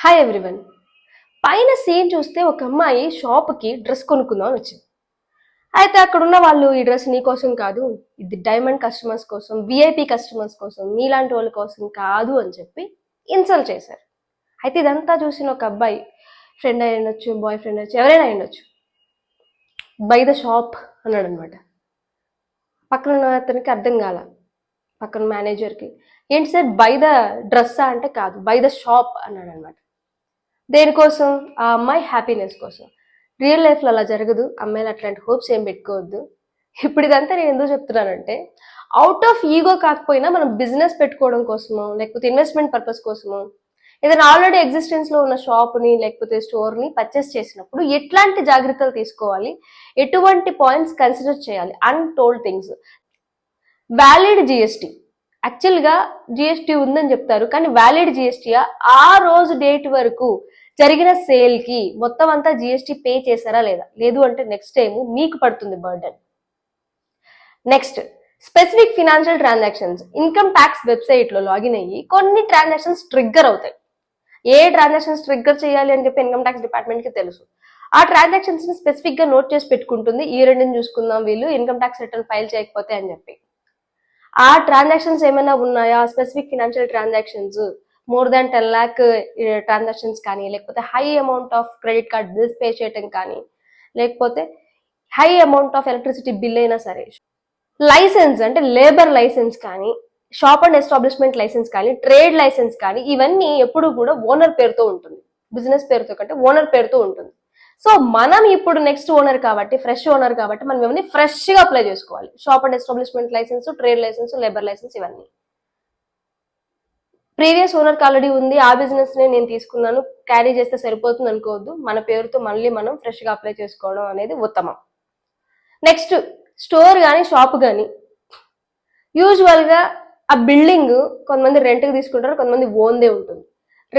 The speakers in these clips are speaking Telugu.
Hi everyone. పైన సీన్ చూస్తే ఒక అమ్మాయి షాప్కి డ్రెస్ కొనుక్కుందాం అని వచ్చింది. అయితే అక్కడ ఉన్న వాళ్ళు ఈ డ్రెస్ నీ కోసం కాదు, ఇది డైమండ్ కస్టమర్స్ కోసం, విఐపి కస్టమర్స్ కోసం, మీలాంటి వాళ్ళ కోసం కాదు అని చెప్పి ఇన్సల్ట్ చేశారు. అయితే ఇదంతా చూసిన ఒక అబ్బాయి, ఫ్రెండ్ అయి ఉండొచ్చు, బాయ్ ఫ్రెండ్ అయ్యొచ్చు, ఎవరైనా అయి ఉండొచ్చు, బై ద షాప్ అన్నాడు అనమాట. పక్కన ఉన్న అతనికి అర్థం కాల, పక్కన మేనేజర్కి, ఏంటి సార్ బై ద డ్రెస్సా అంటే కాదు, బై ద షాప్ అన్నాడు అనమాట. దేనికోసం? ఆ అమ్మాయి హ్యాపీనెస్ కోసం. రియల్ లైఫ్లో అలా జరగదు. అమ్మాయిలు అట్లాంటి హోప్స్ ఏం పెట్టుకోవద్దు. ఇప్పుడు ఇదంతా నేను ఎందుకు చెప్తున్నానంటే, అవుట్ ఆఫ్ ఈగో కాకపోయినా మనం బిజినెస్ పెట్టుకోవడం కోసమో, లేకపోతే ఇన్వెస్ట్మెంట్ పర్పస్ కోసమో, ఏదైనా ఆల్రెడీ ఎగ్జిస్టెన్స్లో ఉన్న షాప్ని లేకపోతే స్టోర్ని పర్చేస్ చేసినప్పుడు ఎట్లాంటి జాగ్రత్తలు తీసుకోవాలి, ఎటువంటి పాయింట్స్ కన్సిడర్ చేయాలి, అన్టోల్డ్ థింగ్స్. వ్యాలిడ్ జిఎస్టీ, యాక్చువల్గా జిఎస్టీ ఉందని చెప్తారు, కానీ వ్యాలిడ్ జిఎస్టీయా? ఆ రోజు డేట్ వరకు జరిగిన సేల్కి మొత్తం అంతా జిఎస్టీ పే చేశారా లేదా? లేదు అంటే నెక్స్ట్ టైం మీకు పడుతుంది burden. Next, specific financial transactions. Income tax వెబ్సైట్లో లాగిన్ అయ్యి కొన్ని ట్రాన్సాక్షన్స్ ట్రిగ్గర్ అవుతాయి. ఏ ట్రాన్సాక్షన్స్ ట్రిగ్గర్ చేయాలి అని చెప్పి ఇన్కమ్ ట్యాక్స్ డిపార్ట్మెంట్కి తెలుసు. ఆ ట్రాన్సాక్షన్స్ ని స్పెసిఫిక్ గా నోట్ చేసి పెట్టుకుంటుంది, ఈ రెండుని చూసుకుందాం వీళ్ళు ఇన్కమ్ ట్యాక్స్ రిటర్న్ ఫైల్ చేయకపోతే అని చెప్పి. ఆ ట్రాన్సాక్షన్స్ ఏమైనా ఉన్నాయా, specific financial transactions, more than 10 lakh transactions కానీ, లేకపోతే high amount of credit card bills pay చేయటం కానీ, లేకపోతే high amount of electricity bill అయినా సరే, లైసెన్స్ అంటే లేబర్ లైసెన్స్ కానీ, షాప్ అండ్ ఎస్టాబ్లిష్మెంట్ లైసెన్స్ కానీ, ట్రేడ్ లైసెన్స్ కానీ, ఇవన్నీ ఎప్పుడు కూడా ఓనర్ పేరుతో ఉంటుంది. బిజినెస్ పేరుతో కంటే ఓనర్ పేరుతో ఉంటుంది. సో మనం ఇప్పుడు నెక్స్ట్ ఓనర్ కాబట్టి, ఫ్రెష్ ఓనర్ కాబట్టి మనం ఇవన్నీ ఫ్రెష్ గా అప్లై చేసుకోవాలి. Shop and establishment license, trade license, labour license, ఇవన్నీ. ప్రీవియస్ ఓనర్కి ఆల్రెడీ ఉంది, ఆ బిజినెస్ నే నేను తీసుకున్నాను, క్యారీ చేస్తే సరిపోతుంది అనుకోవద్దు. మన పేరుతో మళ్ళీ మనం ఫ్రెష్ గా అప్లై చేసుకోవడం అనేది ఉత్తమం. నెక్స్ట్, స్టోర్ కానీ షాప్ కానీ యూజువల్ గా ఆ బిల్డింగ్ కొంతమంది రెంట్కి తీసుకుంటారు, కొంతమంది ఓన్దే ఉంటుంది.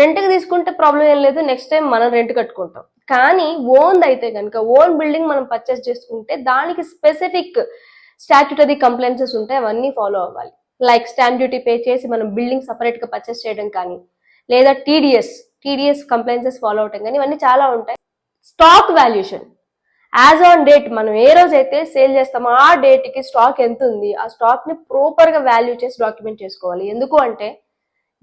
రెంట్కి తీసుకుంటే ప్రాబ్లం ఏం లేదు, నెక్స్ట్ టైం మనం రెంట్ కట్టుకుంటాం. కానీ ఓన్ అయితే కనుక, ఓన్ బిల్డింగ్ మనం పర్చేస్ చేసుకుంటే దానికి స్పెసిఫిక్ స్టాట్యూటరీ కంప్లైన్సెస్ ఉంటాయి, అవన్నీ ఫాలో అవ్వాలి. లైక్ స్టాంప్ డ్యూటీ పే చేసి మనం బిల్డింగ్ సపరేట్ గా పర్చేస్ చేయడం కానీ, లేదా టీడీఎస్ కంప్లైన్సెస్ ఫాలో అవటం కానీ, ఇవన్నీ చాలా ఉంటాయి. Stock valuation, as on date మనం ఏ రోజు అయితే సేల్ చేస్తామో ఆ డేట్ కి స్టాక్ ఎంత ఉంది, ఆ స్టాక్ ని ప్రాపర్ గా వాల్యూ చేసి డాక్యుమెంట్ చేసుకోవాలి. ఎందుకు అంటే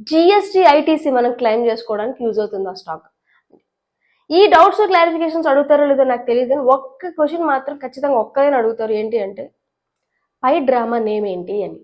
జిఎస్టీ ఐటీసీ మనం క్లెయిమ్ చేసుకోవడానికి యూజ్ అవుతుంది ఆ స్టాక్. ఈ డౌట్స్ క్లారిఫికేషన్స్ అడుగుతారో లేదో నాకు తెలియదు, కానీ ఒక్క క్వశ్చన్ మాత్రం ఖచ్చితంగా ఒక్కదైనా అడుగుతారు, ఏంటి అంటే పై డ్రామా నేమ్ ఏంటి అని.